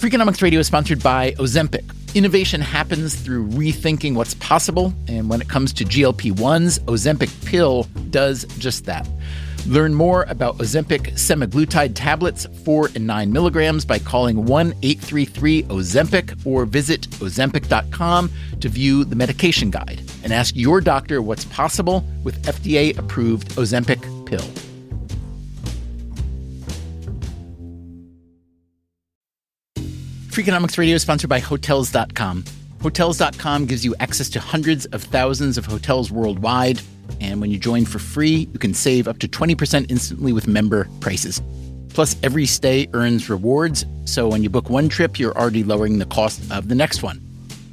Freakonomics Radio is sponsored by Ozempic. Innovation happens through rethinking what's possible, and when it comes to GLP-1s, Ozempic pill does just that. Learn more about Ozempic semaglutide tablets, 4 and 9 milligrams, by calling 1-833-OZEMPIC or visit Ozempic.com to view the medication guide and ask your doctor what's possible with FDA-approved Ozempic pill. Freakonomics Radio is sponsored by Hotels.com. Hotels.com gives you access to hundreds of thousands of hotels worldwide. And when you join for free, you can save up to 20% instantly with member prices. Plus, every stay earns rewards. So when you book one trip, you're already lowering the cost of the next one.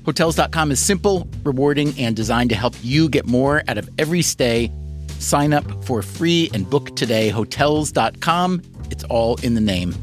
Hotels.com is simple, rewarding, and designed to help you get more out of every stay. Sign up for free and book today. Hotels.com. It's all in the name.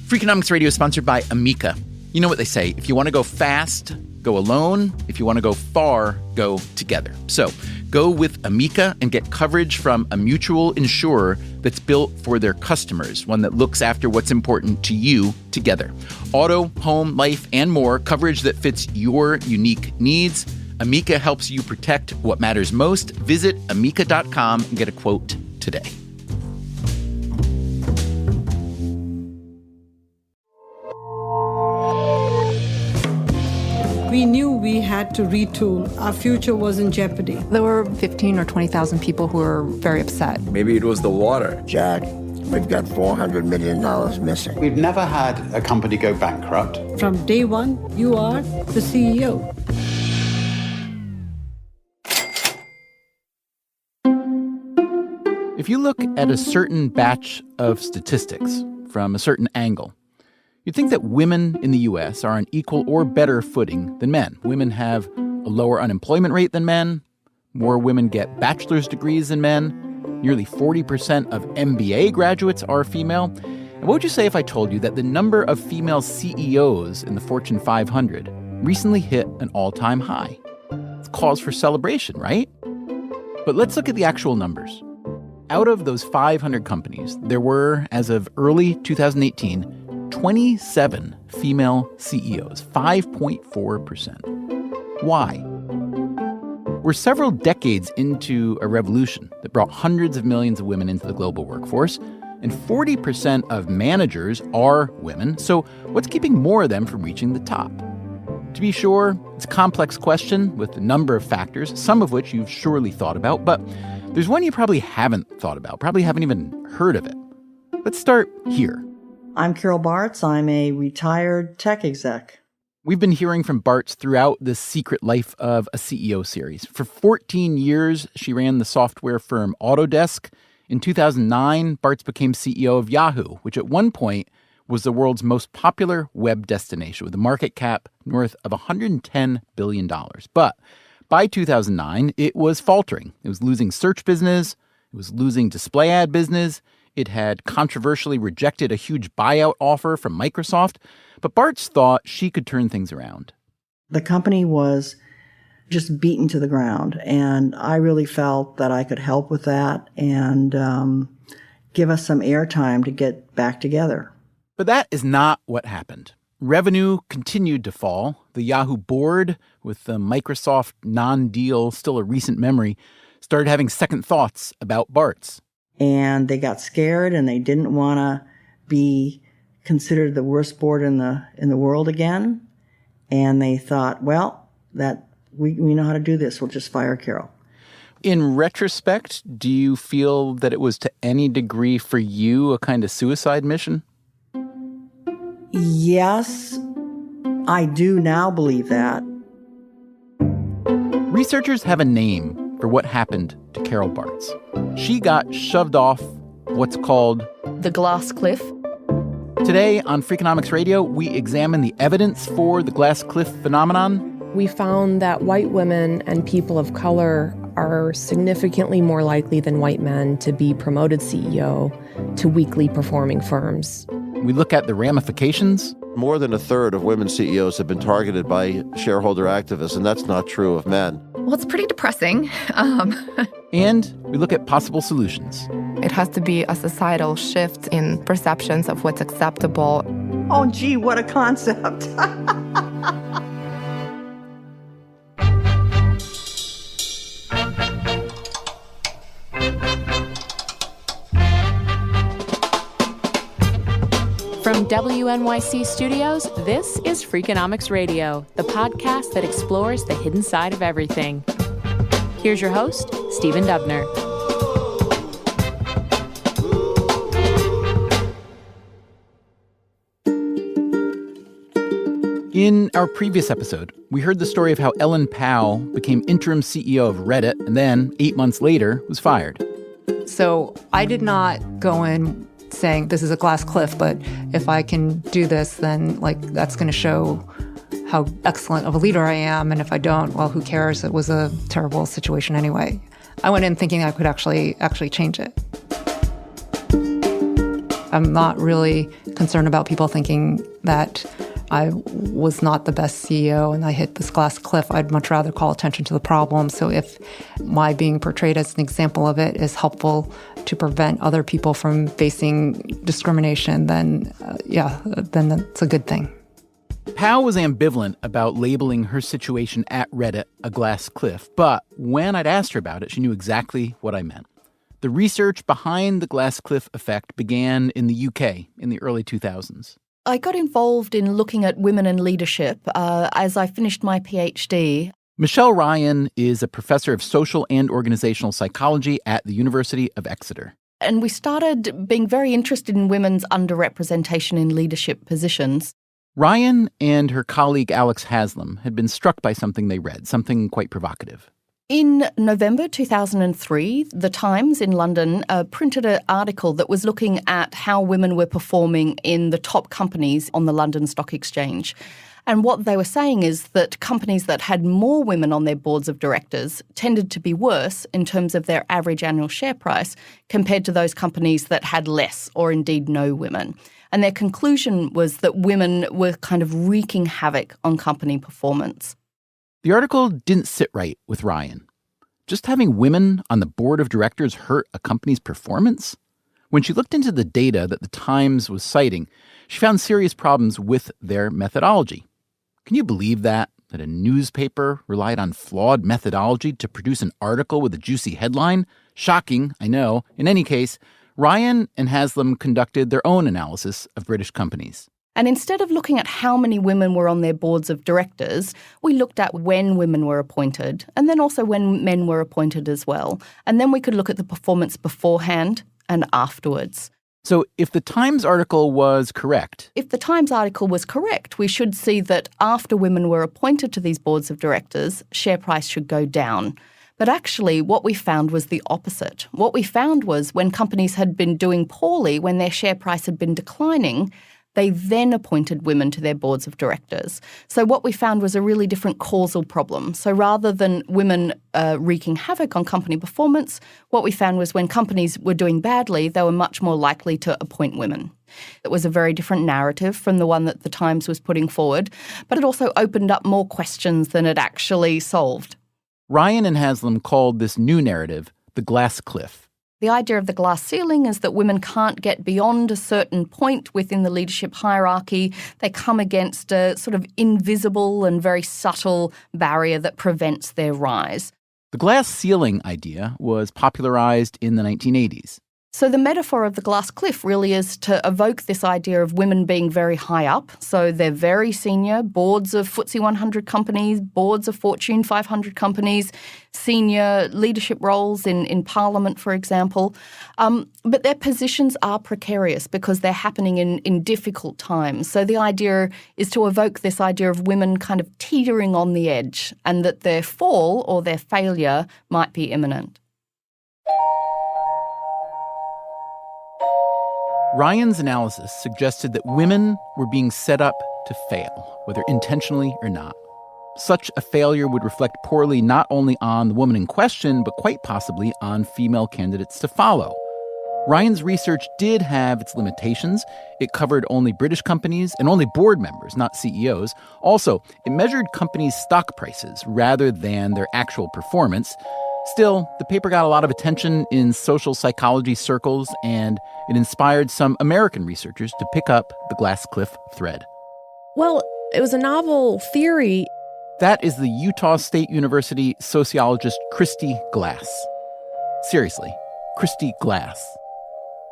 Freakonomics Radio is sponsored by Amica. You know what they say, if you want to go fast, go alone. If you want to go far, go together. So go with Amica and get coverage from a mutual insurer that's built for their customers, one that looks after what's important to you together. Auto, home, life, and more, coverage that fits your unique needs. Amica helps you protect what matters most. Visit Amica.com and get a quote today. We knew we had to retool. Our future was in jeopardy. There were 15 or 20,000 people who were very upset. Maybe it was the water. Jack, we've got $400 million missing. We've never had a company go bankrupt. From day one, you are the CEO. If you look at a certain batch of statistics from a certain angle, you'd think that women in the U.S. are on equal or better footing than men. Women have a lower unemployment rate than men. More women get bachelor's degrees than men. Nearly 40% of MBA graduates are female. And what would you say if I told you that the number of female CEOs in the Fortune 500 recently hit an all-time high? It's cause for celebration, right? But let's look at the actual numbers. Out of those 500 companies, there were, as of early 2018, 27 female CEOs, 5.4%. Why? We're several decades into a revolution that brought hundreds of millions of women into the global workforce, and 40% of managers are women, so what's keeping more of them from reaching the top? To be sure, it's a complex question with a number of factors, some of which you've surely thought about, but there's one you probably haven't thought about, probably haven't even heard of it. Let's start here. I'm Carol Bartz. I'm a retired tech exec. We've been hearing from Bartz throughout the Secret Life of a CEO series. For 14 years, she ran the software firm Autodesk. In 2009, Bartz became CEO of Yahoo, which at one point was the world's most popular web destination with a market cap north of $110 billion. But by 2009, it was faltering. It was losing search business. It was losing display ad business. It had controversially rejected a huge buyout offer from Microsoft, but Bartz thought she could turn things around. The company was just beaten to the ground, and I really felt that I could help with that and give us some airtime to get back together. But that is not what happened. Revenue continued to fall. The Yahoo board, with the Microsoft non-deal still a recent memory, started having second thoughts about Bartz. And they got scared, and they didn't want to be considered the worst board in the world again. And they thought, well, that we know how to do this. We'll just fire Carol. In retrospect, do you feel that it was to any degree for you a kind of suicide mission? Yes, I do now believe that. Researchers have a name for what happened to Carol Bartz. She got shoved off what's called The glass cliff. Today on Freakonomics Radio, we examine the evidence for the glass cliff phenomenon. We found that white women and people of color are significantly more likely than white men to be promoted CEO to weakly performing firms. We look at the ramifications. More than a third of women CEOs have been targeted by shareholder activists, and that's not true of men. Well, it's pretty depressing. And we look at possible solutions. It has to be a societal shift in perceptions of what's acceptable. Oh, gee, what a concept. From WNYC Studios, this is Freakonomics Radio, the podcast that explores the hidden side of everything. Here's your host, Stephen Dubner. In our previous episode, we heard the story of how Ellen Pao became interim CEO of Reddit and then, 8 months later, was fired. So I did not go in saying this is a glass cliff, but if I can do this, then that's going to show how excellent of a leader I am. And if I don't, well, who cares? It was a terrible situation anyway. I went in thinking I could actually change it. I'm not really concerned about people thinking that I was not the best CEO and I hit this glass cliff. I'd much rather call attention to the problem. So if my being portrayed as an example of it is helpful to prevent other people from facing discrimination, then that's a good thing. Pao was ambivalent about labeling her situation at Reddit a glass cliff, but when I'd asked her about it, she knew exactly what I meant. The research behind the glass cliff effect began in the UK in the early 2000s. I got involved in looking at women in leadership as I finished my PhD. Michelle Ryan is a professor of social and organizational psychology at the University of Exeter. And we started being very interested in women's underrepresentation in leadership positions. Ryan and her colleague Alex Haslam had been struck by something they read, something quite provocative. In November 2003, The Times in London printed an article that was looking at how women were performing in the top companies on the London Stock Exchange. And what they were saying is that companies that had more women on their boards of directors tended to be worse in terms of their average annual share price compared to those companies that had less or indeed no women. And their conclusion was that women were kind of wreaking havoc on company performance. The article didn't sit right with Ryan. Just having women on the board of directors hurt a company's performance? When she looked into the data that the Times was citing, she found serious problems with their methodology. Can you believe that a newspaper relied on flawed methodology to produce an article with a juicy headline? Shocking, I know. In any case, Ryan and Haslam conducted their own analysis of British companies. And instead of looking at how many women were on their boards of directors, we looked at when women were appointed and then also when men were appointed as well. And then we could look at the performance beforehand and afterwards. So if the Times article was correct... If the Times article was correct, we should see that after women were appointed to these boards of directors, share price should go down. But actually, what we found was the opposite. What we found was when companies had been doing poorly, when their share price had been declining, they then appointed women to their boards of directors. So what we found was a really different causal problem. So rather than women wreaking havoc on company performance, what we found was when companies were doing badly, they were much more likely to appoint women. It was a very different narrative from the one that the Times was putting forward, but it also opened up more questions than it actually solved. Ryan and Haslam called this new narrative the glass cliff. The idea of the glass ceiling is that women can't get beyond a certain point within the leadership hierarchy. They come against a sort of invisible and very subtle barrier that prevents their rise. The glass ceiling idea was popularized in the 1980s. So the metaphor of the glass cliff really is to evoke this idea of women being very high up. So they're very senior, boards of FTSE 100 companies, boards of Fortune 500 companies, senior leadership roles in Parliament, for example. But their positions are precarious because they're happening in difficult times. So the idea is to evoke this idea of women kind of teetering on the edge and that their fall or their failure might be imminent. Ryan's analysis suggested that women were being set up to fail, whether intentionally or not. Such a failure would reflect poorly not only on the woman in question, but quite possibly on female candidates to follow. Ryan's research did have its limitations. It covered only British companies and only board members, not CEOs. Also, it measured companies' stock prices rather than their actual performance. Still, the paper got a lot of attention in social psychology circles, and it inspired some American researchers to pick up the glass cliff thread. Well, it was a novel theory. That is the Utah State University sociologist Christy Glass. Seriously, Christy Glass.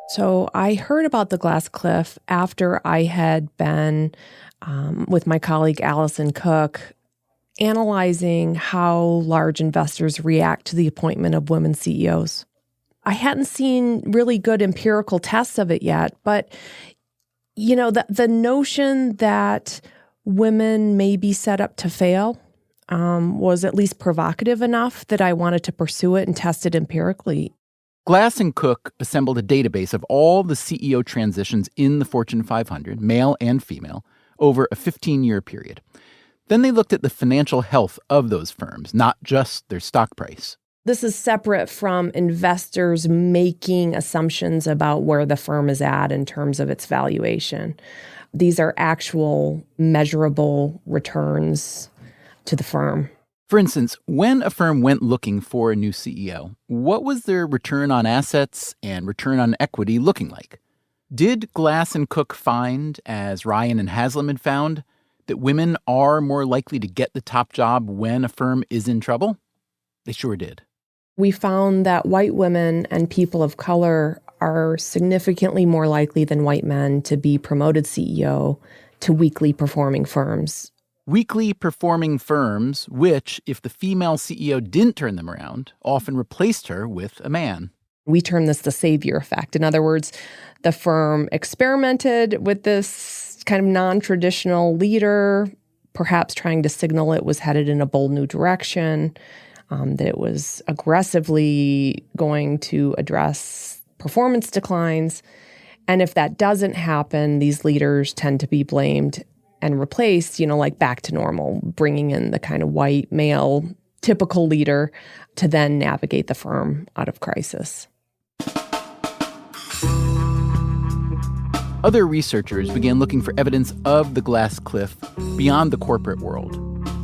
So I heard about the glass cliff after I had been with my colleague Allison Cook analyzing how large investors react to the appointment of women CEOs. I hadn't seen really good empirical tests of it yet, but you know, the notion that women may be set up to fail was at least provocative enough that I wanted to pursue it and test it empirically. Glass and Cook assembled a database of all the CEO transitions in the Fortune 500, male and female, over a 15-year period. Then they looked at the financial health of those firms, not just their stock price. This is separate from investors making assumptions about where the firm is at in terms of its valuation. These are actual measurable returns to the firm. For instance, when a firm went looking for a new CEO, what was their return on assets and return on equity looking like? Did Glass and Cook find, as Ryan and Haslam had found, that women are more likely to get the top job when a firm is in trouble? They sure did. We found that white women and people of color are significantly more likely than white men to be promoted CEO to weakly performing firms. Weakly performing firms, which, if the female CEO didn't turn them around, often replaced her with a man. We term this the savior effect. In other words, the firm experimented with this kind of non-traditional leader, perhaps trying to signal it was headed in a bold new direction, that it was aggressively going to address performance declines. And if that doesn't happen, these leaders tend to be blamed and replaced, like back to normal, bringing in the kind of white male typical leader to then navigate the firm out of crisis. Other researchers began looking for evidence of the glass cliff beyond the corporate world.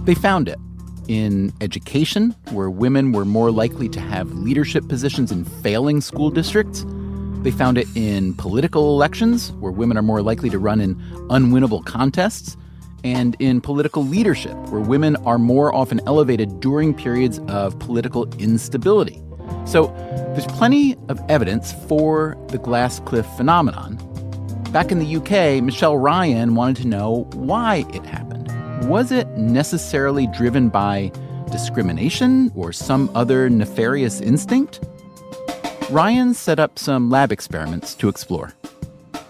They found it in education, where women were more likely to have leadership positions in failing school districts. They found it in political elections, where women are more likely to run in unwinnable contests, and in political leadership, where women are more often elevated during periods of political instability. So there's plenty of evidence for the glass cliff phenomenon. Back in the UK, Michelle Ryan wanted to know why it happened. Was it necessarily driven by discrimination or some other nefarious instinct? Ryan set up some lab experiments to explore.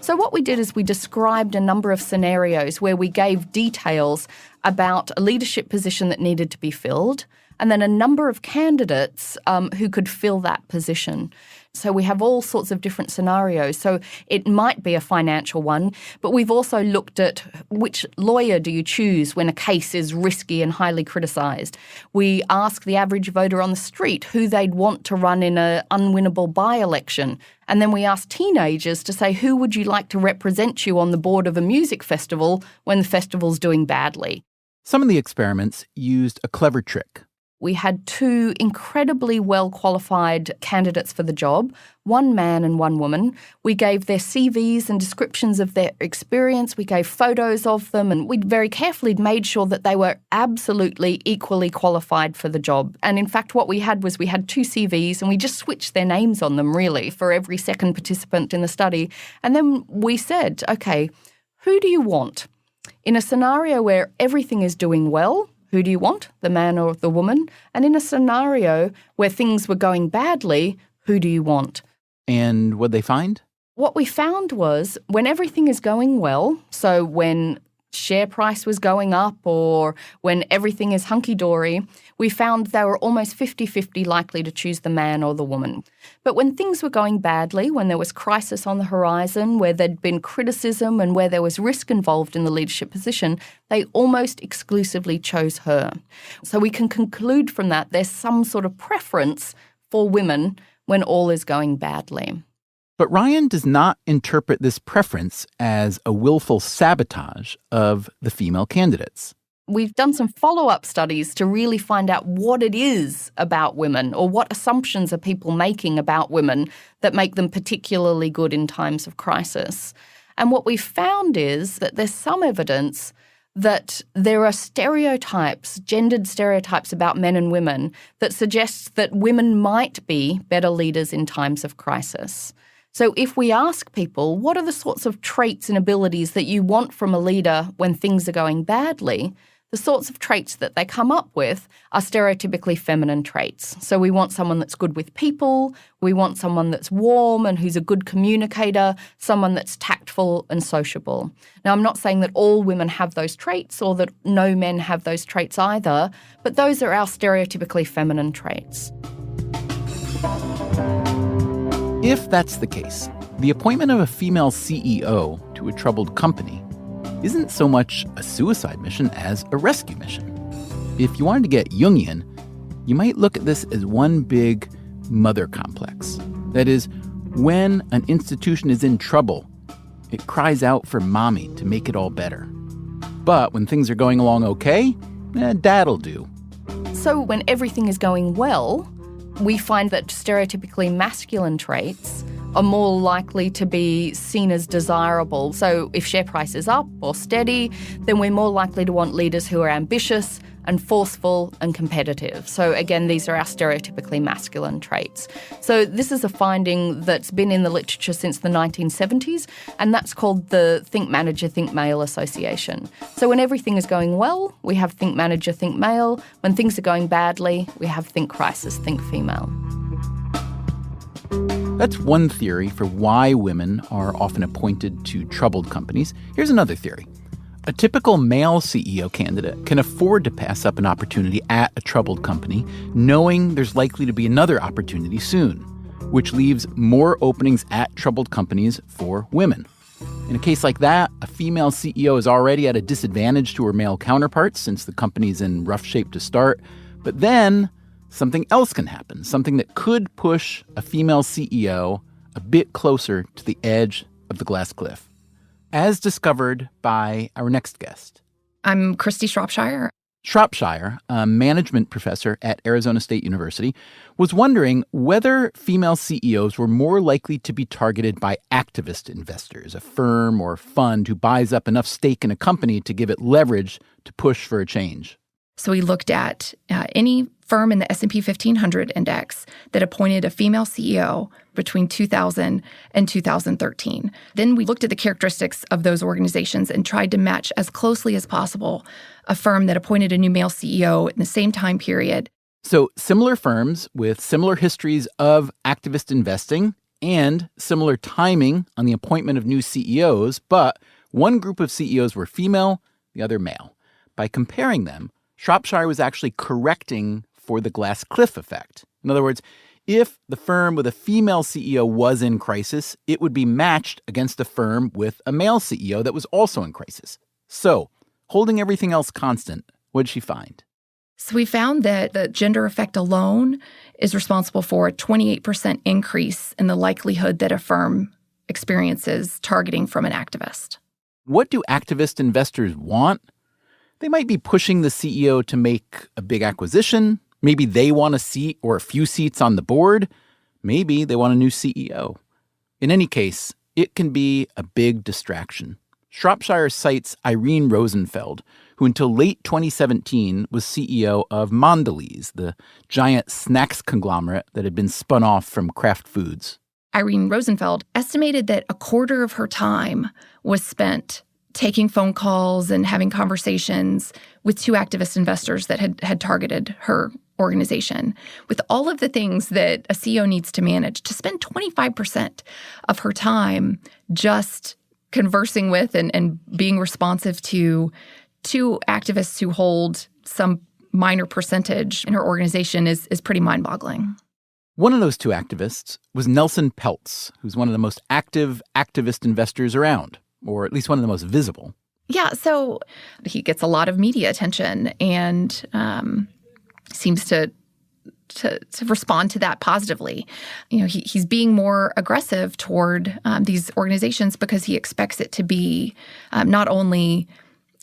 So what we did is we described a number of scenarios where we gave details about a leadership position that needed to be filled, and then a number of candidates who could fill that position. So we have all sorts of different scenarios. So it might be a financial one, but we've also looked at which lawyer do you choose when a case is risky and highly criticised. We ask the average voter on the street who they'd want to run in an unwinnable by-election. And then we ask teenagers to say, who would you like to represent you on the board of a music festival when the festival's doing badly? Some of the experiments used a clever trick. We had two incredibly well-qualified candidates for the job, one man and one woman. We gave their CVs and descriptions of their experience. We gave photos of them, and we very carefully made sure that they were absolutely equally qualified for the job. And in fact, what we had was we had two CVs, and we just switched their names on them, really, for every second participant in the study. And then we said, okay, who do you want? In a scenario where everything is doing well, who do you want, the man or the woman? And in a scenario where things were going badly, who do you want? And what'd they find? What we found was when everything is going well, so when share price was going up or when everything is hunky-dory, we found they were almost 50-50 likely to choose the man or the woman. But when things were going badly, when there was crisis on the horizon, where there'd been criticism and where there was risk involved in the leadership position, they almost exclusively chose her. So we can conclude from that there's some sort of preference for women when all is going badly. But Ryan does not interpret this preference as a willful sabotage of the female candidates. We've done some follow-up studies to really find out what it is about women, or what assumptions are people making about women that make them particularly good in times of crisis. And what we found is that there's some evidence that there are stereotypes, gendered stereotypes about men and women that suggests that women might be better leaders in times of crisis. So if we ask people, what are the sorts of traits and abilities that you want from a leader when things are going badly, the sorts of traits that they come up with are stereotypically feminine traits. So we want someone that's good with people, we want someone that's warm and who's a good communicator, someone that's tactful and sociable. Now, I'm not saying that all women have those traits or that no men have those traits either, but those are our stereotypically feminine traits. If that's the case, the appointment of a female CEO to a troubled company isn't so much a suicide mission as a rescue mission. If you wanted to get Jungian, you might look at this as one big mother complex. That is, when an institution is in trouble, it cries out for mommy to make it all better. But when things are going along okay, dad'll do. So when everything is going well, we find that stereotypically masculine traits are more likely to be seen as desirable. So if share price is up or steady, then we're more likely to want leaders who are ambitious and forceful and competitive. So again, these are our stereotypically masculine traits. So this is a finding that's been in the literature since the 1970s, and that's called the Think Manager, Think Male Association. So when everything is going well, we have Think Manager, Think Male. When things are going badly, we have Think Crisis, Think Female. That's one theory for why women are often appointed to troubled companies. Here's another theory. A typical male CEO candidate can afford to pass up an opportunity at a troubled company, knowing there's likely to be another opportunity soon, which leaves more openings at troubled companies for women. In a case like that, a female CEO is already at a disadvantage to her male counterparts since the company's in rough shape to start. But then something else can happen, something that could push a female CEO a bit closer to the edge of the glass cliff. As discovered by our next guest. I'm Christy Shropshire. Shropshire, a management professor at Arizona State University, was wondering whether female CEOs were more likely to be targeted by activist investors, a firm or fund who buys up enough stake in a company to give it leverage to push for a change. So we looked at any firm in the S&P 1500 index that appointed a female CEO between 2000 and 2013. Then we looked at the characteristics of those organizations and tried to match as closely as possible a firm that appointed a new male CEO in the same time period. So similar firms with similar histories of activist investing and similar timing on the appointment of new CEOs, but one group of CEOs were female, the other male. By comparing them, Shropshire was actually correcting for the glass cliff effect. In other words, if the firm with a female CEO was in crisis, it would be matched against a firm with a male CEO that was also in crisis. So, holding everything else constant, what did she find? So we found that the gender effect alone is responsible for a 28% increase in the likelihood that a firm experiences targeting from an activist. What do activist investors want? They might be pushing the CEO to make a big acquisition. Maybe they want a seat or a few seats on the board. Maybe they want a new CEO. In any case, it can be a big distraction. Shropshire cites Irene Rosenfeld, who until late 2017 was CEO of Mondelez, the giant snacks conglomerate that had been spun off from Kraft Foods. Irene Rosenfeld estimated that a quarter of her time was spent taking phone calls and having conversations with two activist investors that had targeted her organization. With all of the things that a CEO needs to manage, to spend 25% of her time just conversing with and being responsive to two activists who hold some minor percentage in her organization is pretty mind-boggling. One of those two activists was Nelson Peltz, who's one of the most active activist investors around, or at least one of the most visible. Yeah, so he gets a lot of media attention and seems to to respond to that positively. He's being more aggressive toward these organizations because he expects it to be not only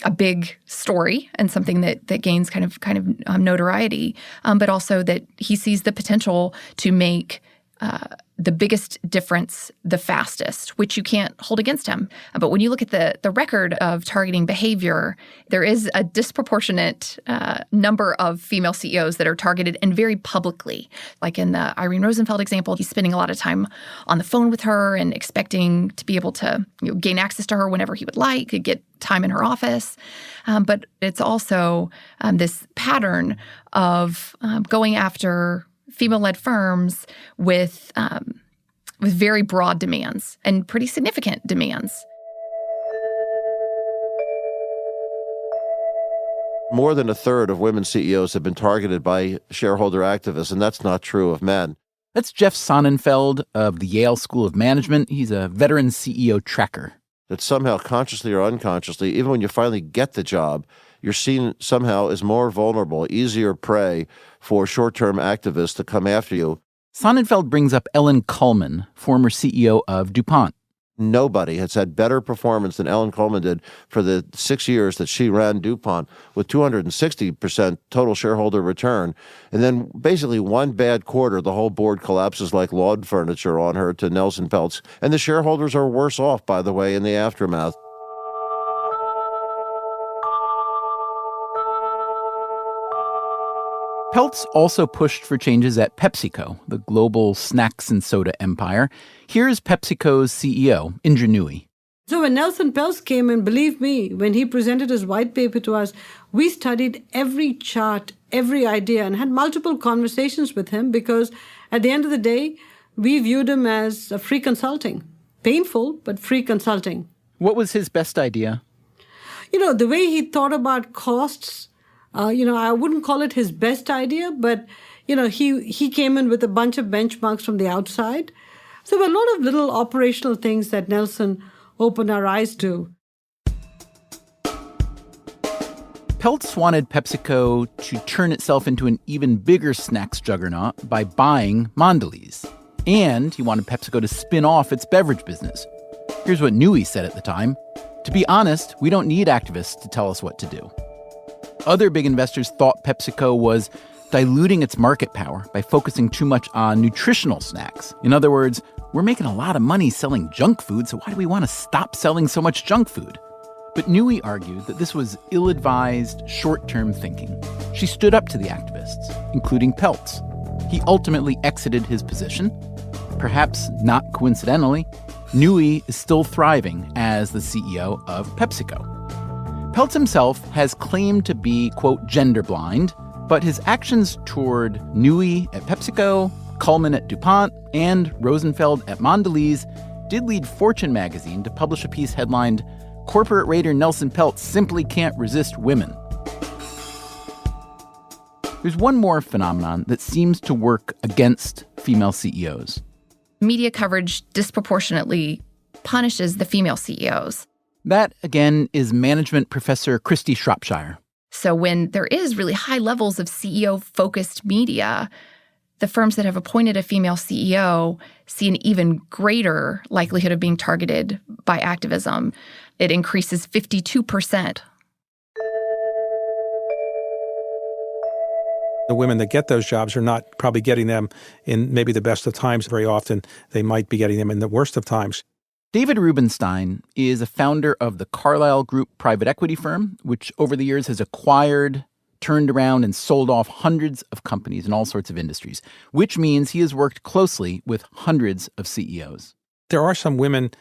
a big story and something that gains kind of notoriety, but also that he sees the potential to make the biggest difference the fastest, which you can't hold against him. But when you look at the record of targeting behavior, there is a disproportionate number of female CEOs that are targeted and very publicly. Like in the Irene Rosenfeld example, he's spending a lot of time on the phone with her and expecting to be able to gain access to her whenever he would like, get time in her office. But it's also this pattern of going after female-led firms with very broad demands and pretty significant demands. More than a third of women CEOs have been targeted by shareholder activists, and that's not true of men. That's Jeff Sonnenfeld of the Yale School of Management. He's a veteran CEO tracker. That somehow, consciously or unconsciously, even when you finally get the job, you're seen somehow as more vulnerable, easier prey for short-term activists to come after you. Sonnenfeld brings up Ellen Kullman, former CEO of DuPont. Nobody has had better performance than Ellen Kullman did for the 6 years that she ran DuPont, with 260% total shareholder return. And then basically one bad quarter, the whole board collapses like lawn furniture on her to Nelson Peltz. And the shareholders are worse off, by the way, in the aftermath. Peltz also pushed for changes at PepsiCo, the global snacks and soda empire. Here's PepsiCo's CEO, Indra Nooyi. So when Nelson Peltz came in, believe me, when he presented his white paper to us, we studied every chart, every idea, and had multiple conversations with him because at the end of the day, we viewed him as a free consulting. Painful, but free consulting. What was his best idea? The way he thought about costs, I wouldn't call it his best idea, but, he came in with a bunch of benchmarks from the outside. So there were a lot of little operational things that Nelson opened our eyes to. Peltz wanted PepsiCo to turn itself into an even bigger snacks juggernaut by buying Mondelez. And he wanted PepsiCo to spin off its beverage business. Here's what Nooyi said at the time. To be honest, we don't need activists to tell us what to do. Other big investors thought PepsiCo was diluting its market power by focusing too much on nutritional snacks. In other words, we're making a lot of money selling junk food, so why do we want to stop selling so much junk food? But Nooyi argued that this was ill-advised, short-term thinking. She stood up to the activists, including Peltz. He ultimately exited his position. Perhaps not coincidentally, Nooyi is still thriving as the CEO of PepsiCo. Peltz himself has claimed to be, quote, gender blind, but his actions toward Nooyi at PepsiCo, Kullman at DuPont, and Rosenfeld at Mondelez did lead Fortune magazine to publish a piece headlined, Corporate Raider Nelson Peltz Simply Can't Resist Women. There's one more phenomenon that seems to work against female CEOs. Media coverage disproportionately punishes the female CEOs. That, again, is management professor Christy Shropshire. So when there is really high levels of CEO-focused media, the firms that have appointed a female CEO see an even greater likelihood of being targeted by activism. It increases 52%. The women that get those jobs are not probably getting them in maybe the best of times. Very often, they might be getting them in the worst of times. David Rubenstein is a founder of the Carlyle Group private equity firm, which over the years has acquired, turned around, and sold off hundreds of companies in all sorts of industries, which means he has worked closely with hundreds of CEOs. There are some women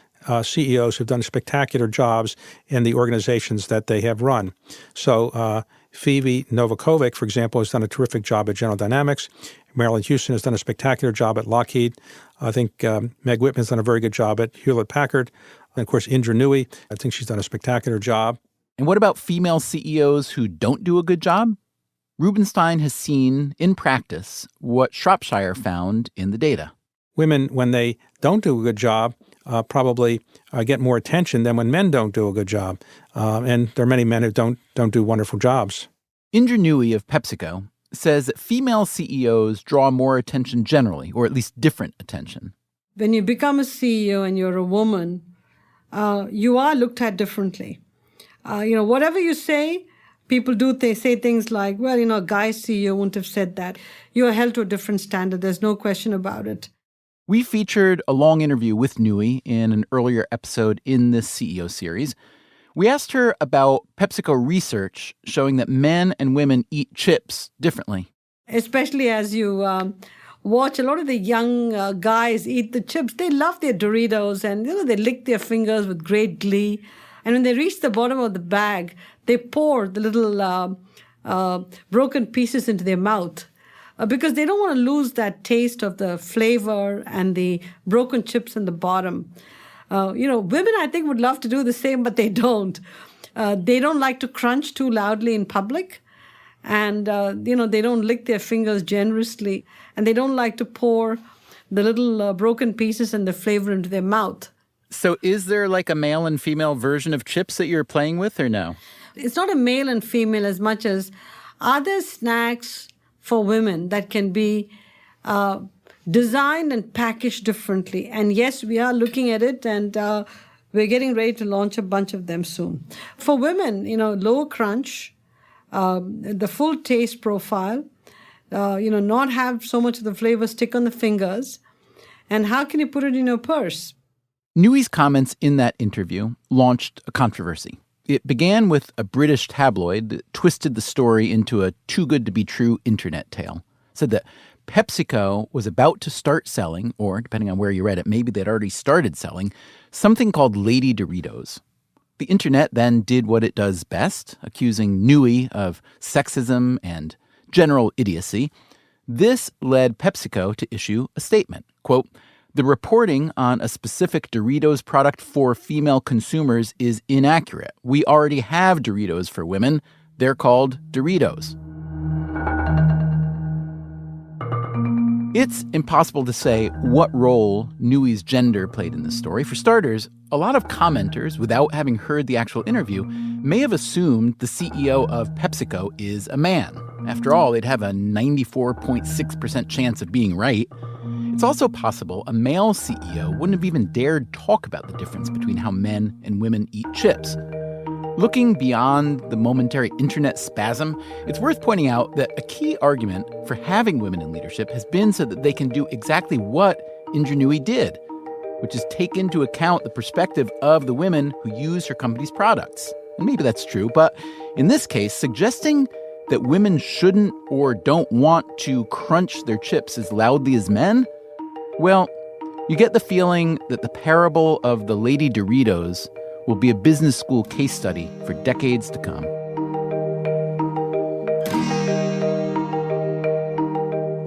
CEOs who've done spectacular jobs in the organizations that they have run. So Phoebe Novakovic, for example, has done a terrific job at General Dynamics. Marilyn Houston has done a spectacular job at Lockheed. I think Meg Whitman's done a very good job at Hewlett-Packard. And, of course, Indra Nooyi, I think she's done a spectacular job. And what about female CEOs who don't do a good job? Rubenstein has seen in practice what Shropshire found in the data. Women, when they don't do a good job, probably get more attention than when men don't do a good job. And there are many men who don't do wonderful jobs. Indra Nooyi of PepsiCo says that female CEOs draw more attention generally, or at least different attention. When you become a CEO and you're a woman, you are looked at differently. Whatever you say, people say things like, well, a guy CEO wouldn't have said that. You are held to a different standard. There's no question about it. We featured a long interview with Nui in an earlier episode in this CEO series. We asked her about PepsiCo research showing that men and women eat chips differently. Especially as you watch a lot of the young guys eat the chips. They love their Doritos and they lick their fingers with great glee. And when they reach the bottom of the bag, they pour the little broken pieces into their mouth because they don't want to lose that taste of the flavor and the broken chips in the bottom. Women, I think, would love to do the same, but they don't. They don't like to crunch too loudly in public. And, they don't lick their fingers generously. And they don't like to pour the little broken pieces and the flavor into their mouth. So is there like a male and female version of chips that you're playing with or no? It's not a male and female as much as are there snacks for women that can be designed and packaged differently. And yes, we are looking at it and we're getting ready to launch a bunch of them soon. For women, lower crunch, the full taste profile, not have so much of the flavor stick on the fingers. And how can you put it in your purse? Nui's comments in that interview launched a controversy. It began with a British tabloid that twisted the story into a too-good-to-be-true internet tale. It said that PepsiCo was about to start selling, or depending on where you read it, maybe they'd already started selling, something called Lady Doritos. The internet then did what it does best, accusing Nui of sexism and general idiocy. This led PepsiCo to issue a statement, quote, "The reporting on a specific Doritos product for female consumers is inaccurate. We already have Doritos for women. They're called Doritos." It's impossible to say what role Nui's gender played in this story. For starters, a lot of commenters, without having heard the actual interview, may have assumed the CEO of PepsiCo is a man. After all, they'd have a 94.6% chance of being right. It's also possible a male CEO wouldn't have even dared talk about the difference between how men and women eat chips. Looking beyond the momentary internet spasm, it's worth pointing out that a key argument for having women in leadership has been so that they can do exactly what Indra Nooyi did, which is take into account the perspective of the women who use her company's products. And maybe that's true, but in this case, suggesting that women shouldn't or don't want to crunch their chips as loudly as men, well, you get the feeling that the parable of the Lady Doritos will be a business school case study for decades to come.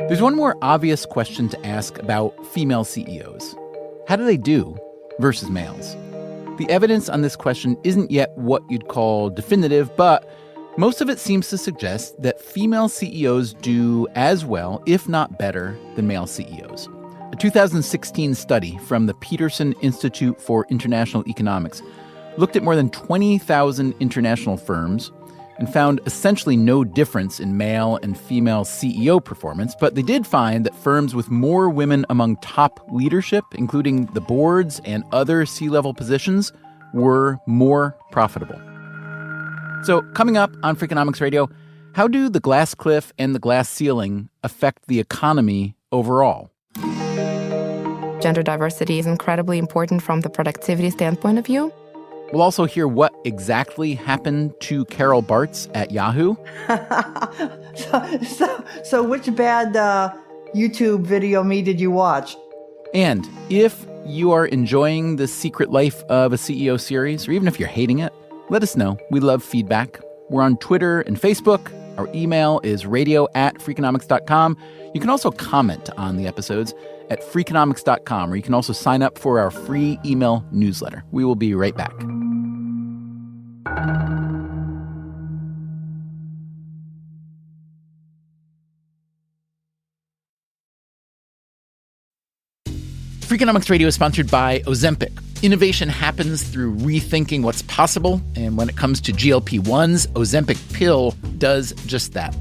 There's one more obvious question to ask about female CEOs. How do they do versus males? The evidence on this question isn't yet what you'd call definitive, but most of it seems to suggest that female CEOs do as well, if not better, than male CEOs. A 2016 study from the Peterson Institute for International Economics looked at more than 20,000 international firms and found essentially no difference in male and female CEO performance, but they did find that firms with more women among top leadership, including the boards and other C-level positions, were more profitable. So coming up on Freakonomics Radio, how do the glass cliff and the glass ceiling affect the economy overall? Gender diversity is incredibly important from the productivity standpoint of view. We'll also hear what exactly happened to Carol Bartz at Yahoo. So which bad YouTube video me did you watch? And if you are enjoying the Secret Life of a CEO series, or even if you're hating it, let us know. We love feedback. We're on Twitter and Facebook. Our email is radio@freakonomics.com. You can also comment on the episodes at freakonomics.com, or you can also sign up for our free email newsletter. We will be right back. Freakonomics Radio is sponsored by Ozempic. Innovation happens through rethinking what's possible, and when it comes to GLP-1s, Ozempic pill does just that.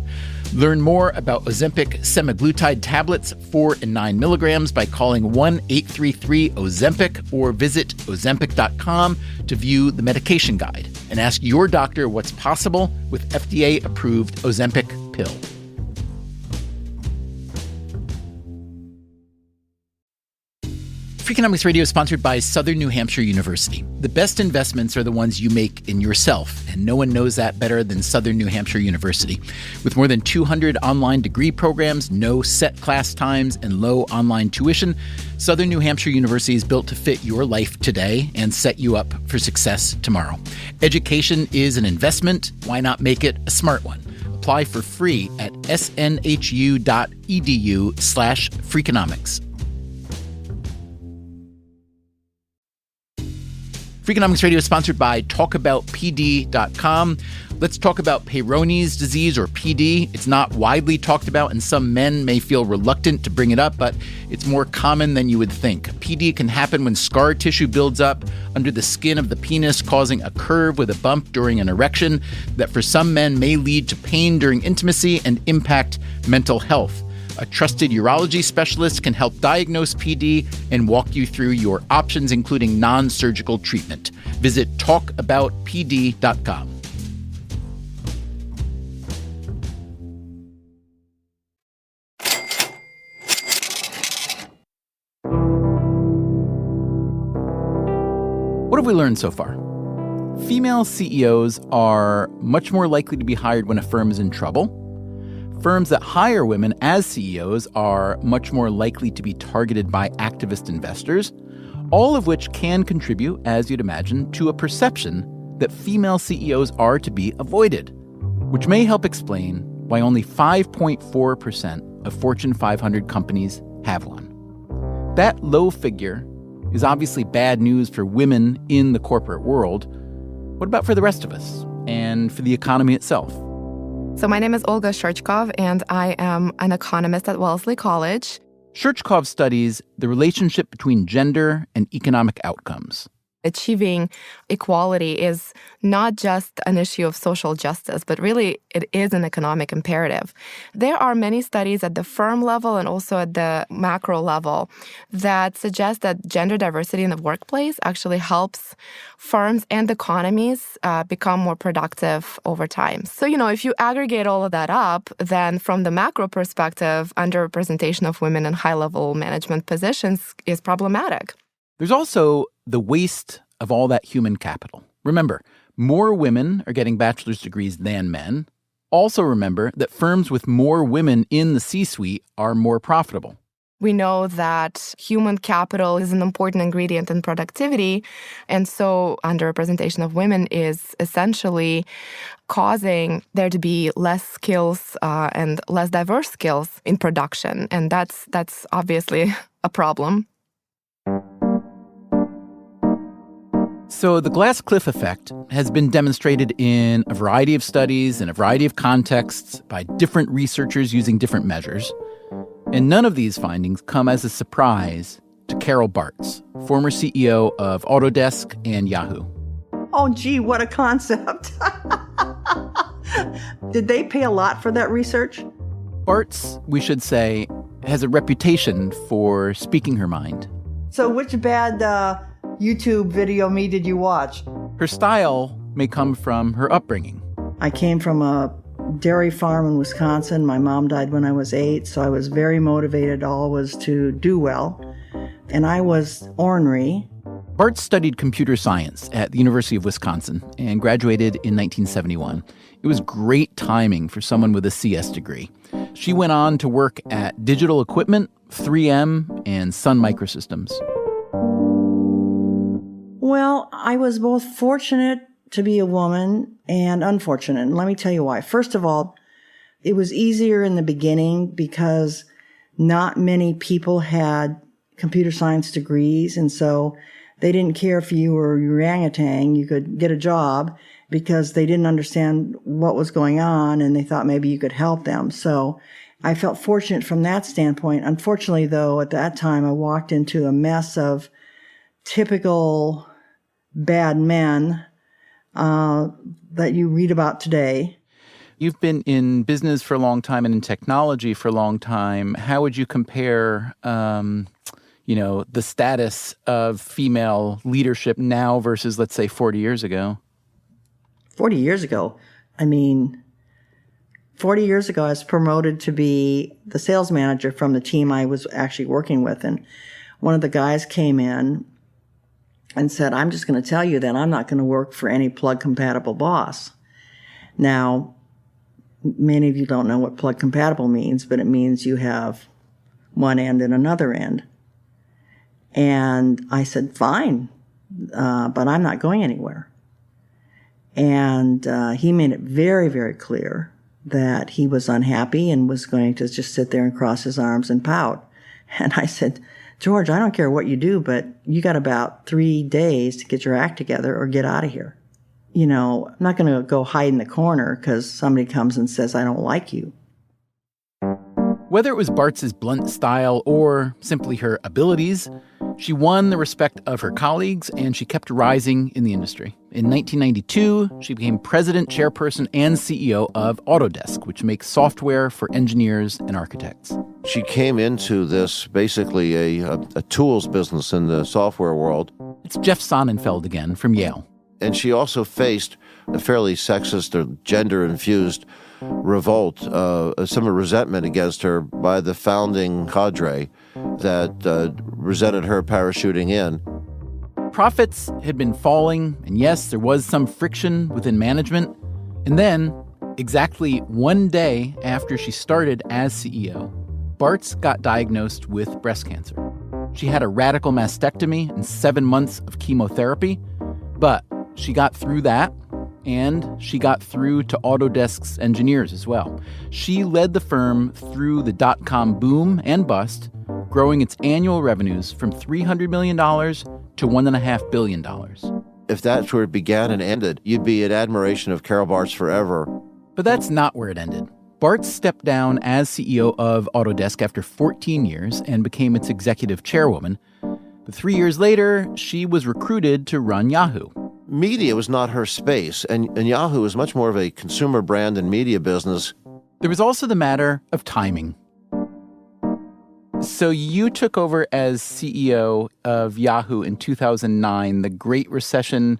Learn more about Ozempic semaglutide tablets, 4 and 9 milligrams, by calling 1-833-OZEMPIC or visit Ozempic.com to view the medication guide and ask your doctor what's possible with FDA-approved Ozempic pill. Freakonomics Radio is sponsored by Southern New Hampshire University. The best investments are the ones you make in yourself, and no one knows that better than Southern New Hampshire University. With more than 200 online degree programs, no set class times, and low online tuition, Southern New Hampshire University is built to fit your life today and set you up for success tomorrow. Education is an investment. Why not make it a smart one? Apply for free at snhu.edu/Freakonomics. Freakonomics Radio is sponsored by TalkAboutPD.com. Let's talk about Peyronie's disease, or PD. It's not widely talked about, and some men may feel reluctant to bring it up, but it's more common than you would think. PD can happen when scar tissue builds up under the skin of the penis, causing a curve with a bump during an erection that for some men may lead to pain during intimacy and impact mental health. A trusted urology specialist can help diagnose PD and walk you through your options, including non-surgical treatment. Visit talkaboutpd.com. What have we learned so far? Female CEOs are much more likely to be hired when a firm is in trouble. Firms that hire women as CEOs are much more likely to be targeted by activist investors, all of which can contribute, as you'd imagine, to a perception that female CEOs are to be avoided, which may help explain why only 5.4% of Fortune 500 companies have one. That low figure is obviously bad news for women in the corporate world. What about for the rest of us and for the economy itself? So my name is Olga Shurchkov, and I am an economist at Wellesley College. Shurchkov studies the relationship between gender and economic outcomes. Achieving equality is not just an issue of social justice, but really it is an economic imperative. There are many studies at the firm level and also at the macro level that suggest that gender diversity in the workplace actually helps firms and economies become more productive over time. So, if you aggregate all of that up, then from the macro perspective, underrepresentation of women in high-level management positions is problematic. There's also the waste of all that human capital. Remember, more women are getting bachelor's degrees than men. Also remember that firms with more women in the C-suite are more profitable. We know that human capital is an important ingredient in productivity, and so underrepresentation of women is essentially causing there to be less skills and less diverse skills in production, and that's obviously a problem. So the glass cliff effect has been demonstrated in a variety of studies in a variety of contexts by different researchers using different measures. And none of these findings come as a surprise to Carol Bartz, former CEO of Autodesk and Yahoo. Oh, gee, what a concept. Did they pay a lot for that research? Bartz, we should say, has a reputation for speaking her mind. So which bad YouTube video me did you watch? Her style may come from her upbringing. I came from a dairy farm in Wisconsin. My mom died when I was 8, so I was very motivated always to do well. And I was ornery. Bartz studied computer science at the University of Wisconsin and graduated in 1971. It was great timing for someone with a CS degree. She went on to work at Digital Equipment, 3M, and Sun Microsystems. Well, I was both fortunate to be a woman and unfortunate. And let me tell you why. First of all, it was easier in the beginning because not many people had computer science degrees. And so they didn't care if you were orangutan, you could get a job because they didn't understand what was going on and they thought maybe you could help them. So I felt fortunate from that standpoint. Unfortunately, though, at that time, I walked into a mess of typical bad men that you read about today. You've been in business for a long time and in technology for a long time. How would you compare, the status of female leadership now versus, let's say, 40 years ago? 40 years ago, 40 years ago, I was promoted to be the sales manager from the team I was actually working with. And one of the guys came in and said, I'm just going to tell you that I'm not going to work for any plug-compatible boss. Now, many of you don't know what plug-compatible means, but it means you have one end and another end. And I said, fine, but I'm not going anywhere. And he made it very, very clear that he was unhappy and was going to just sit there and cross his arms and pout. And I said, George, I don't care what you do, but you got about 3 days to get your act together or get out of here. I'm not going to go hide in the corner because somebody comes and says, I don't like you. Whether it was Bartz's blunt style or simply her abilities, she won the respect of her colleagues and she kept rising in the industry. In 1992, she became president, chairperson, and CEO of Autodesk, which makes software for engineers and architects. She came into this basically a tools business in the software world. It's Jeff Sonnenfeld again from Yale. And she also faced a fairly sexist or gender-infused revolt, some resentment against her by the founding cadre that resented her parachuting in. Profits had been falling, and yes, there was some friction within management. And then, exactly one day after she started as CEO, Bartz got diagnosed with breast cancer. She had a radical mastectomy and 7 months of chemotherapy, but she got through that, and she got through to Autodesk's engineers as well. She led the firm through the dot-com boom and bust, growing its annual revenues from $300 million to $1.5 billion. If that's where it began and ended, you'd be in admiration of Carol Bartz forever. But that's not where it ended. Bartz stepped down as CEO of Autodesk after 14 years and became its executive chairwoman. But 3 years later, she was recruited to run Yahoo. Media was not her space, and Yahoo was much more of a consumer brand and media business. There was also the matter of timing. So you took over as CEO of Yahoo in 2009. The Great Recession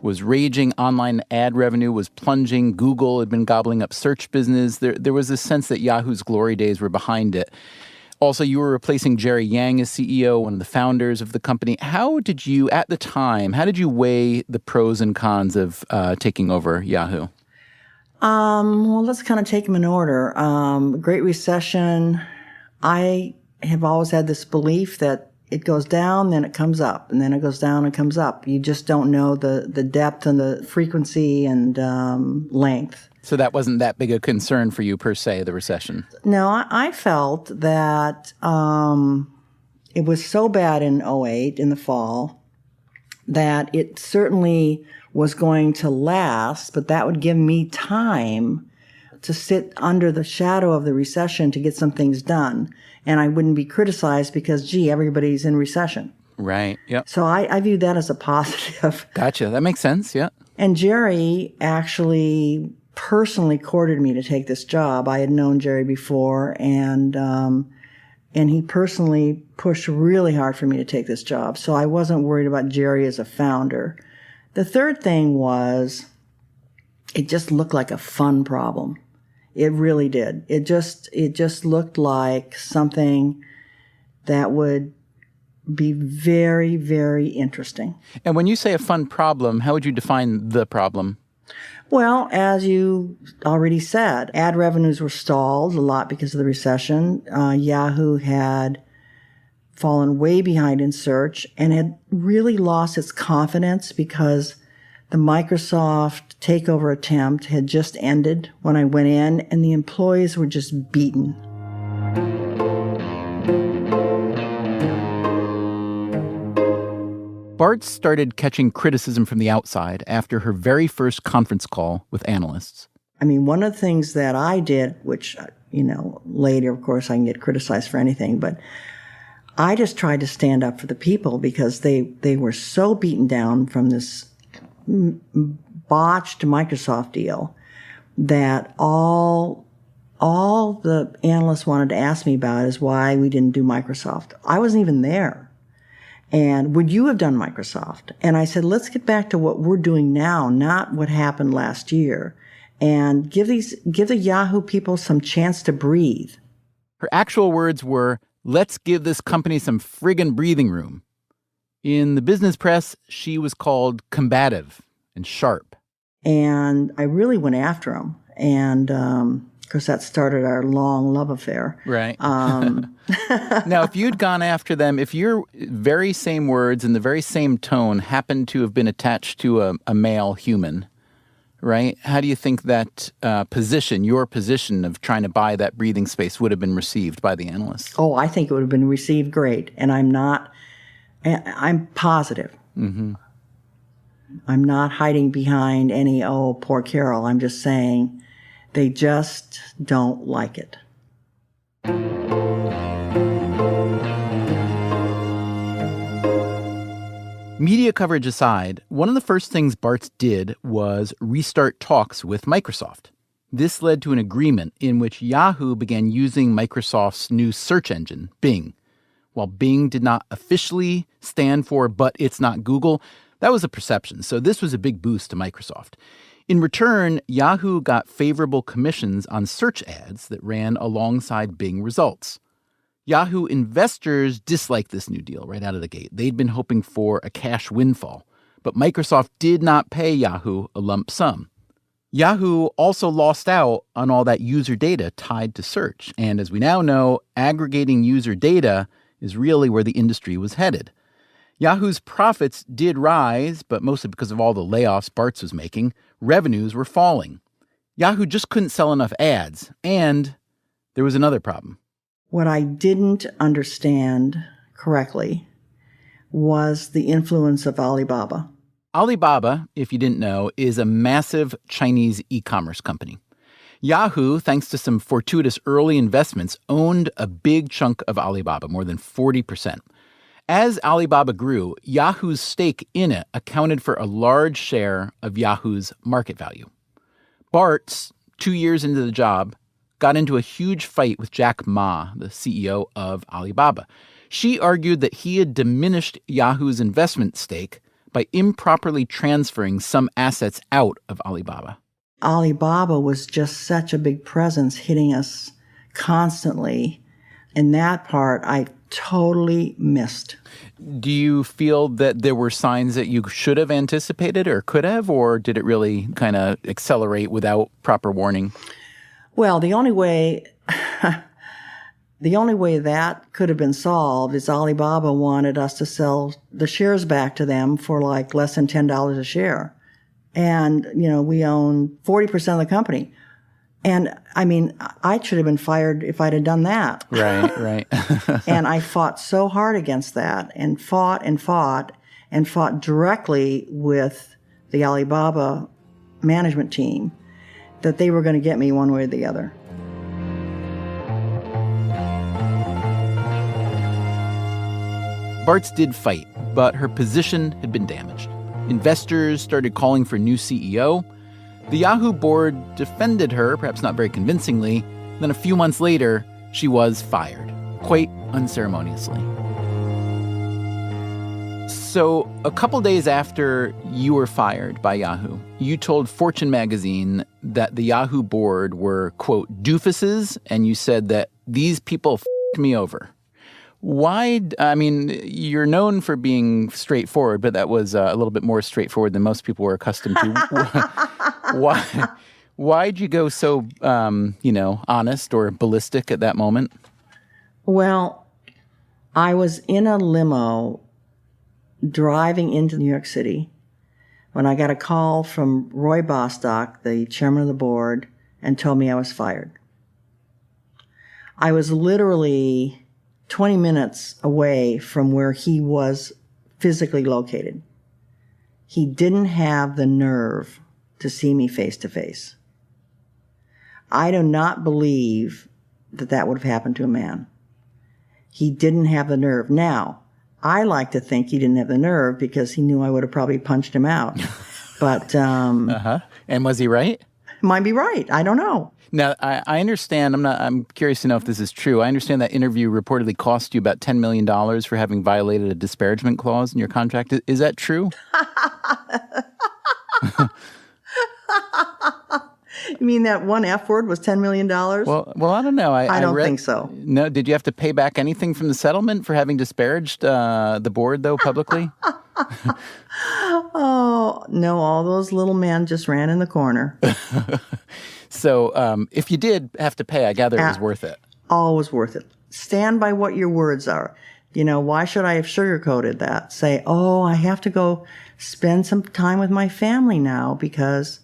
was raging. Online ad revenue was plunging. Google had been gobbling up search business. There was a sense that Yahoo's glory days were behind it. Also, you were replacing Jerry Yang as CEO, one of the founders of the company. How did you weigh the pros and cons of taking over Yahoo? Well, let's kind of take them in order. Great Recession, I have always had this belief that it goes down, then it comes up, and then it goes down and comes up. You just don't know the depth and the frequency and length. So that wasn't that big a concern for you, per se, the recession? No, I felt that it was so bad in 2008, in the fall, that it certainly was going to last, but that would give me time to sit under the shadow of the recession to get some things done. And I wouldn't be criticized because, everybody's in recession. Right, yep. So I viewed that as a positive. Gotcha, that makes sense, yeah. And Jerry actually personally courted me to take this job. I had known Jerry before, and he personally pushed really hard for me to take this job. So I wasn't worried about Jerry as a founder. The third thing was, it just looked like a fun problem. It really did. It just looked like something that would be very, very interesting. And when you say a fun problem, how would you define the problem? Well, as you already said, ad revenues were stalled a lot because of the recession. Yahoo had fallen way behind in search and had really lost its confidence because the Microsoft takeover attempt had just ended when I went in, and the employees were just beaten. Bartz started catching criticism from the outside after her very first conference call with analysts. I mean, one of the things that I did, which, later, of course, I can get criticized for anything, but I just tried to stand up for the people because they were so beaten down from this botched Microsoft deal that all the analysts wanted to ask me about is why we didn't do Microsoft. I wasn't even there. And would you have done Microsoft? And I said, let's get back to what we're doing now, not what happened last year. And give the Yahoo people some chance to breathe. Her actual words were, let's give this company some friggin' breathing room. In the business press, she was called combative and sharp. And I really went after him. And of course, that started our long love affair. Right. Now, if you'd gone after them, if your very same words and the very same tone happened to have been attached to a male human, right? How do you think that your position of trying to buy that breathing space would have been received by the analysts? Oh, I think it would have been received great. And I'm positive. Mm-hmm. I'm not hiding behind any, oh, poor Carol. I'm just saying they just don't like it. Media coverage aside, one of the first things Bartz did was restart talks with Microsoft. This led to an agreement in which Yahoo began using Microsoft's new search engine, Bing. While Bing did not officially stand for "but it's not Google," that was a perception, so this was a big boost to Microsoft. In return, Yahoo got favorable commissions on search ads that ran alongside Bing results. Yahoo investors disliked this new deal right out of the gate. They'd been hoping for a cash windfall, but Microsoft did not pay Yahoo a lump sum. Yahoo also lost out on all that user data tied to search, and as we now know, aggregating user data is really where the industry was headed. Yahoo's profits did rise, but mostly because of all the layoffs Bartz was making, revenues were falling. Yahoo just couldn't sell enough ads, and there was another problem. What I didn't understand correctly was the influence of Alibaba. Alibaba, if you didn't know, is a massive Chinese e-commerce company. Yahoo, thanks to some fortuitous early investments, owned a big chunk of Alibaba, more than 40%. As Alibaba grew, Yahoo's stake in it accounted for a large share of Yahoo's market value. Bartz, 2 years into the job, got into a huge fight with Jack Ma, the CEO of Alibaba. She argued that he had diminished Yahoo's investment stake by improperly transferring some assets out of Alibaba. Alibaba was just such a big presence hitting us constantly. And that part I totally missed. Do you feel that there were signs that you should have anticipated or could have, or did it really kind of accelerate without proper warning? Well, the only way that could have been solved is Alibaba wanted us to sell the shares back to them for like less than $10 a share. And, we own 40% of the company. And, I should have been fired if I'd have done that. Right. And I fought so hard against that and fought directly with the Alibaba management team that they were going to get me one way or the other. Bartz did fight, but her position had been damaged. Investors started calling for a new CEO. The Yahoo board defended her, perhaps not very convincingly. Then a few months later, she was fired, quite unceremoniously. So a couple days after you were fired by Yahoo, you told Fortune magazine that the Yahoo board were, quote, doofuses, and you said that these people f***ed me over. Why? You're known for being straightforward, but that was a little bit more straightforward than most people were accustomed to. Why'd you go so, honest or ballistic at that moment? Well, I was in a limo driving into New York City when I got a call from Roy Bostock, the chairman of the board, and told me I was fired. I was literally 20 minutes away from where he was physically located. He didn't have the nerve to see me face to face. I do not believe that would have happened to a man. He didn't have the nerve. Now, I like to think he didn't have the nerve because he knew I would have probably punched him out. But And was he right? Might be right. I don't know. Now, I understand. I'm curious to know if this is true. I understand that interview reportedly cost you about $10 million for having violated a disparagement clause in your contract. Is that true? You mean that one F word was $10 million? Well, I don't know. I don't think so. No, did you have to pay back anything from the settlement for having disparaged the board, though, publicly? Oh, no, all those little men just ran in the corner. So if you did have to pay, I gather it was worth it. Always worth it. Stand by what your words are. Why should I have sugarcoated that? Say, I have to go spend some time with my family now because,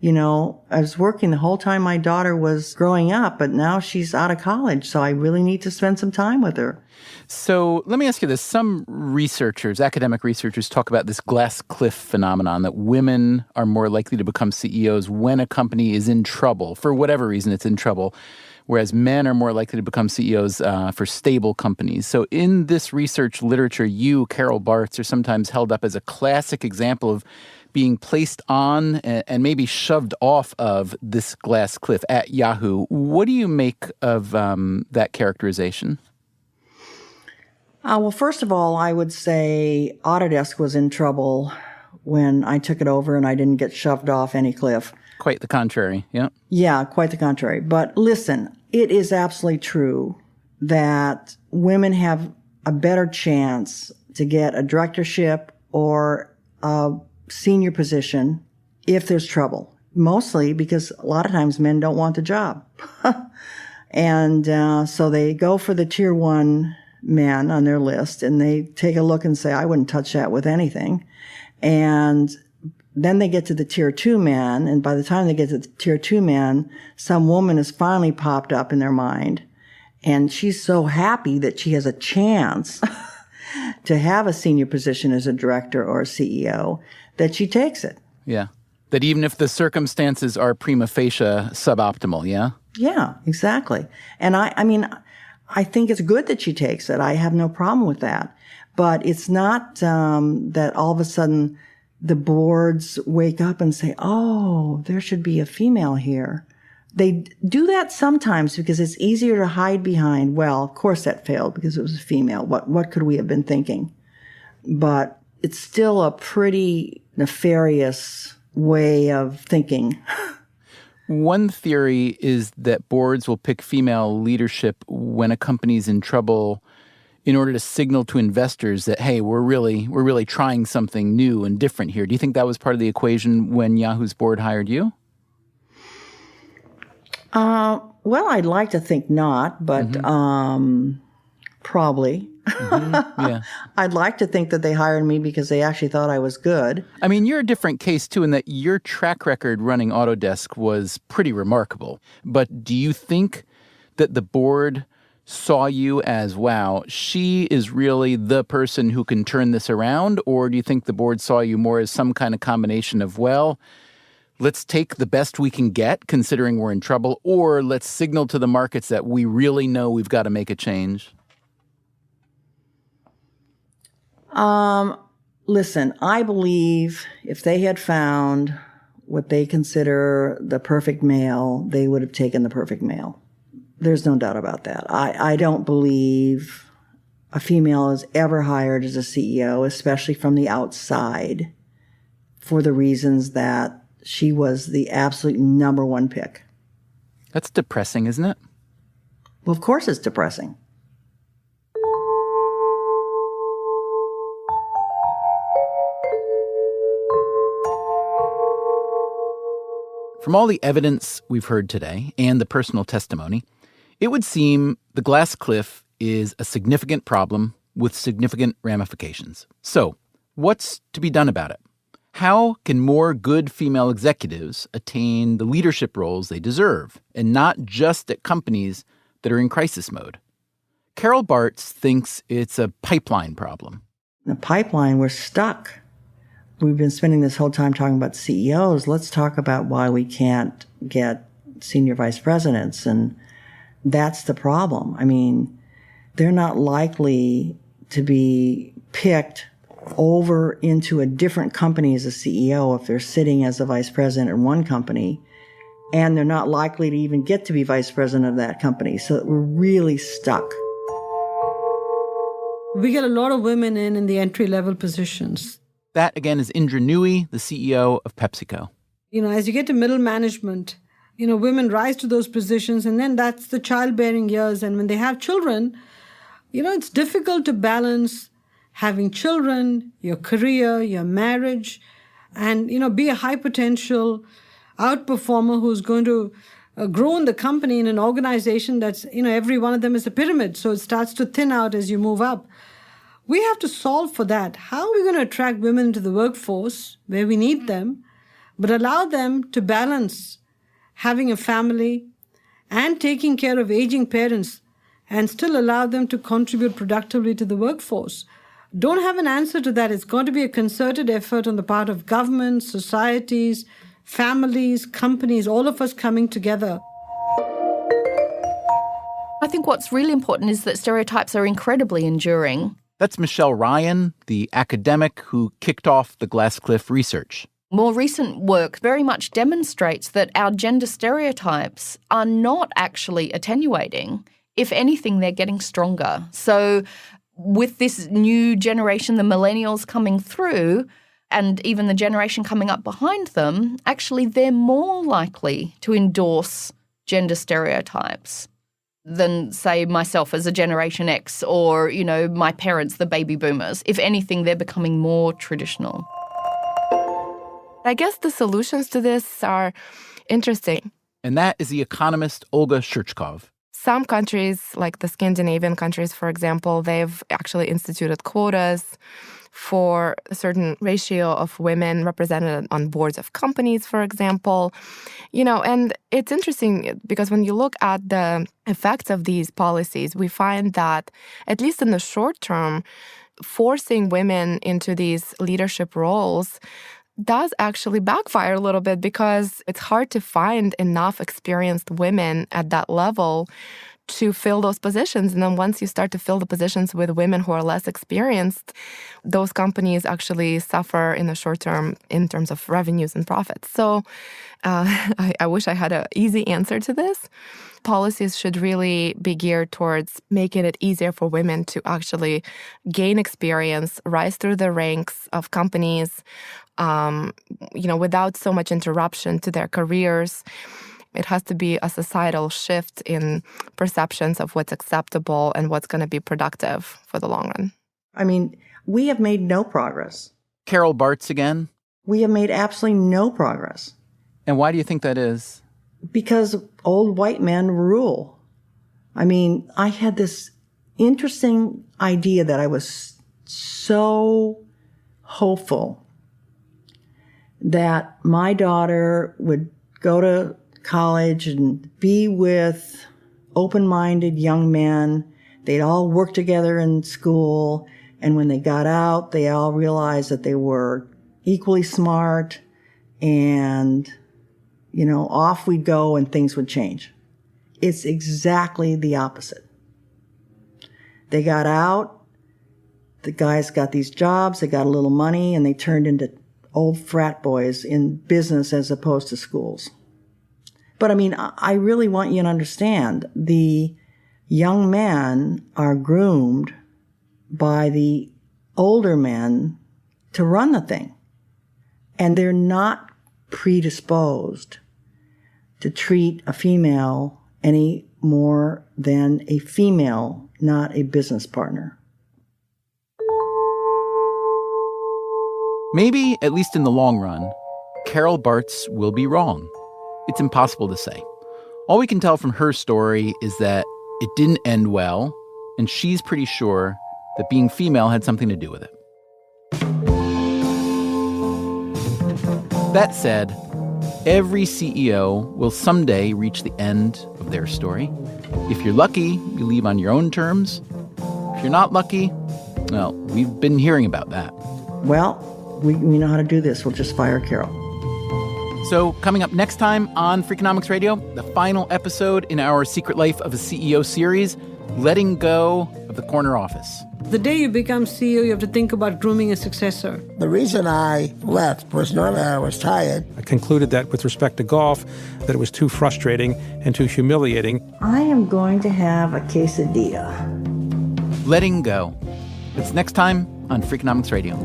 I was working the whole time my daughter was growing up, but now she's out of college, so I really need to spend some time with her. So let me ask you this. Some researchers, academic researchers, talk about this glass cliff phenomenon, that women are more likely to become CEOs when a company is in trouble. For whatever reason, it's in trouble, whereas men are more likely to become CEOs for stable companies. So in this research literature, you, Carol Bartz, are sometimes held up as a classic example of being placed on and maybe shoved off of this glass cliff at Yahoo. What do you make of that characterization? Well, first of all, I would say Autodesk was in trouble when I took it over and I didn't get shoved off any cliff. Quite the contrary, yeah. Yeah, quite the contrary. But listen, it is absolutely true that women have a better chance to get a directorship or a senior position if there's trouble. Mostly because a lot of times men don't want the job. And so they go for the tier 1 men on their list, and they take a look and say, I wouldn't touch that with anything. And then they get to the tier 2 man, and by the time they get to the tier 2 man, some woman has finally popped up in their mind, and she's so happy that she has a chance to have a senior position as a director or a CEO that she takes it. Yeah. That even if the circumstances are prima facie suboptimal, yeah? Yeah, exactly. And I think it's good that she takes it. I have no problem with that. But it's not that all of a sudden the boards wake up and say, there should be a female here. They do that sometimes because it's easier to hide behind, well, of course that failed because it was a female. What could we have been thinking? But it's still a pretty nefarious way of thinking. One theory is that boards will pick female leadership when a company's in trouble in order to signal to investors that, hey, we're really trying something new and different here. Do you think that was part of the equation when Yahoo's board hired you? Well, I'd like to think not, but probably. Yeah. I'd like to think that they hired me because they actually thought I was good. I mean, you're a different case, too, in that your track record running Autodesk was pretty remarkable. But do you think that the board saw you as, wow, she is really the person who can turn this around? Or do you think the board saw you more as some kind of combination of, well, let's take the best we can get considering we're in trouble, or let's signal to the markets that we really know we've got to make a change? Listen, I believe if they had found what they consider the perfect male, they would have taken the perfect male. There's no doubt about that. I don't believe a female is ever hired as a CEO, especially from the outside, for the reasons that she was the absolute number one pick. That's depressing, isn't it? Well, of course it's depressing. From all the evidence we've heard today and the personal testimony, it would seem the glass cliff is a significant problem with significant ramifications. So, what's to be done about it? How can more good female executives attain the leadership roles they deserve, and not just at companies that are in crisis mode? Carol Bartz thinks it's a pipeline problem. The pipeline, we're stuck. We've been spending this whole time talking about CEOs. Let's talk about why we can't get senior vice presidents. And that's the problem. I mean, they're not likely to be picked over into a different company as a CEO if they're sitting as a vice president in one company and they're not likely to even get to be vice president of that company. So we're really stuck. We get a lot of women in the entry-level positions. That, again, is Indra Nooyi, the CEO of PepsiCo. As you get to middle management, women rise to those positions, and then that's the childbearing years. And when they have children, it's difficult to balance having children, your career, your marriage, and, be a high potential outperformer who's going to grow in the company in an organization that's, every one of them is a pyramid. So it starts to thin out as you move up. We have to solve for that. How are we going to attract women into the workforce where we need them, but allow them to balance having a family and taking care of aging parents and still allow them to contribute productively to the workforce? Don't have an answer to that. It's going to be a concerted effort on the part of governments, societies, families, companies, all of us coming together. I think what's really important is that stereotypes are incredibly enduring. That's Michelle Ryan, the academic who kicked off the Glasscliff research. More recent work very much demonstrates that our gender stereotypes are not actually attenuating. If anything, they're getting stronger. So with this new generation, the millennials coming through, and even the generation coming up behind them, actually they're more likely to endorse gender stereotypes than, say, myself as a Generation X or, my parents, the baby boomers. If anything, they're becoming more traditional. I guess the solutions to this are interesting. And that is the economist Olga Shcherchkov. Some countries, like the Scandinavian countries, for example, they've actually instituted quotas for a certain ratio of women represented on boards of companies, for example. And it's interesting because when you look at the effects of these policies, we find that, at least in the short term, forcing women into these leadership roles does actually backfire a little bit because it's hard to find enough experienced women at that level to fill those positions. And then once you start to fill the positions with women who are less experienced, those companies actually suffer in the short term in terms of revenues and profits. So I wish I had an easy answer to this. Policies should really be geared towards making it easier for women to actually gain experience, rise through the ranks of companies, without so much interruption to their careers. It has to be a societal shift in perceptions of what's acceptable and what's going to be productive for the long run. I mean, we have made no progress. Carol Bartz again. We have made absolutely no progress. And why do you think that is? Because old white men rule. I mean, I had this interesting idea that I was so hopeful that my daughter would go to college and be with open-minded young men. They'd all work together in school, and when they got out, they all realized that they were equally smart, and, off we'd go and things would change. It's exactly the opposite. They got out, the guys got these jobs, they got a little money, and they turned into old frat boys in business as opposed to schools. But I mean, I really want you to understand, the young men are groomed by the older men to run the thing. And they're not predisposed to treat a female any more than a female, not a business partner. Maybe, at least in the long run, Carol Bartz will be wrong. It's impossible to say. All we can tell from her story is that it didn't end well, and she's pretty sure that being female had something to do with it. That said, every CEO will someday reach the end of their story. If you're lucky, you leave on your own terms. If you're not lucky, well, we've been hearing about that. Well, we know how to do this. We'll just fire Carol. So coming up next time on Freakonomics Radio, the final episode in our Secret Life of a CEO series, letting go of the corner office. The day you become CEO, you have to think about grooming a successor. The reason I left was not that I was tired. I concluded that with respect to golf, that it was too frustrating and too humiliating. I am going to have a quesadilla. Letting Go. It's next time on Freakonomics Radio.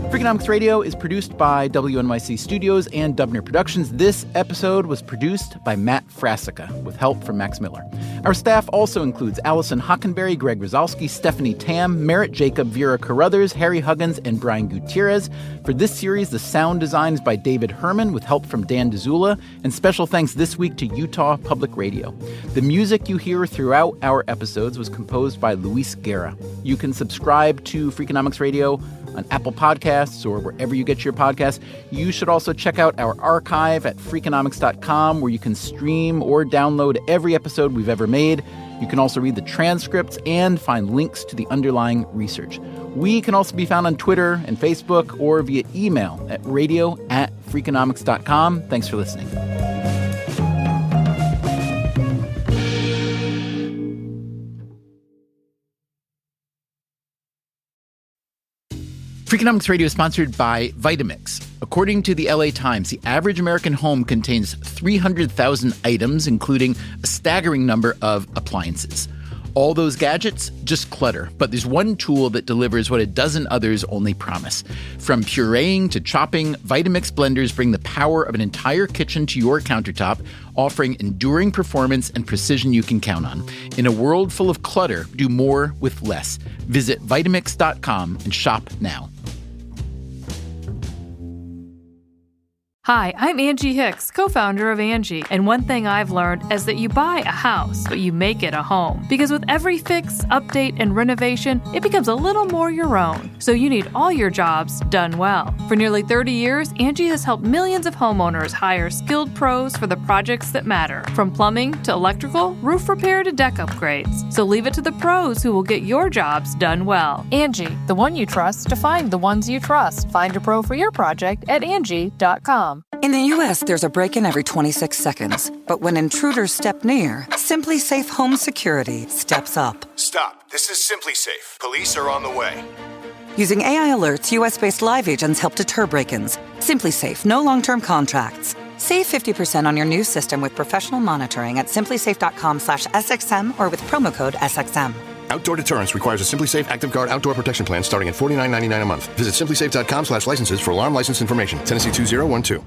Freakonomics Radio is produced by WNYC Studios and Dubner Productions. This episode was produced by Matt Frasica with help from Max Miller. Our staff also includes Allison Hockenberry, Greg Rozalski, Stephanie Tam, Merritt Jacob, Vera Carruthers, Harry Huggins, and Brian Gutierrez. For this series, the sound design is by David Herman with help from Dan DeZula. And special thanks this week to Utah Public Radio. The music you hear throughout our episodes was composed by Luis Guerra. You can subscribe to Freakonomics Radio on Apple Podcasts or wherever you get your podcasts. You should also check out our archive at Freakonomics.com, where you can stream or download every episode we've ever made. You can also read the transcripts and find links to the underlying research. We can also be found on Twitter and Facebook or via email at radio@Freakonomics.com. Thanks for listening. Freakonomics Radio is sponsored by Vitamix. According to the LA Times, the average American home contains 300,000 items, including a staggering number of appliances. All those gadgets, just clutter. But there's one tool that delivers what a dozen others only promise. From pureeing to chopping, Vitamix blenders bring the power of an entire kitchen to your countertop, offering enduring performance and precision you can count on. In a world full of clutter, do more with less. Visit Vitamix.com and shop now. Hi, I'm Angie Hicks, co-founder of Angie, and one thing I've learned is that you buy a house, but you make it a home. Because with every fix, update, and renovation, it becomes a little more your own. So you need all your jobs done well. For nearly 30 years, Angie has helped millions of homeowners hire skilled pros for the projects that matter. From plumbing to electrical, roof repair to deck upgrades. So leave it to the pros who will get your jobs done well. Angie, the one you trust to find the ones you trust. Find a pro for your project at Angie.com. In the U.S., there's a break-in every 26 seconds. But when intruders step near, Simply Safe Home Security steps up. Stop. This is Simply Safe. Police are on the way. Using AI alerts, U.S.-based live agents help deter break-ins. Simply Safe, no long-term contracts. Save 50% on your new system with professional monitoring at simplysafe.com/SXM or with promo code SXM. Outdoor deterrence requires a Simply Safe Active Guard outdoor protection plan starting at $49.99 a month. Visit simplysafe.com/licenses for alarm license information. Tennessee 2012.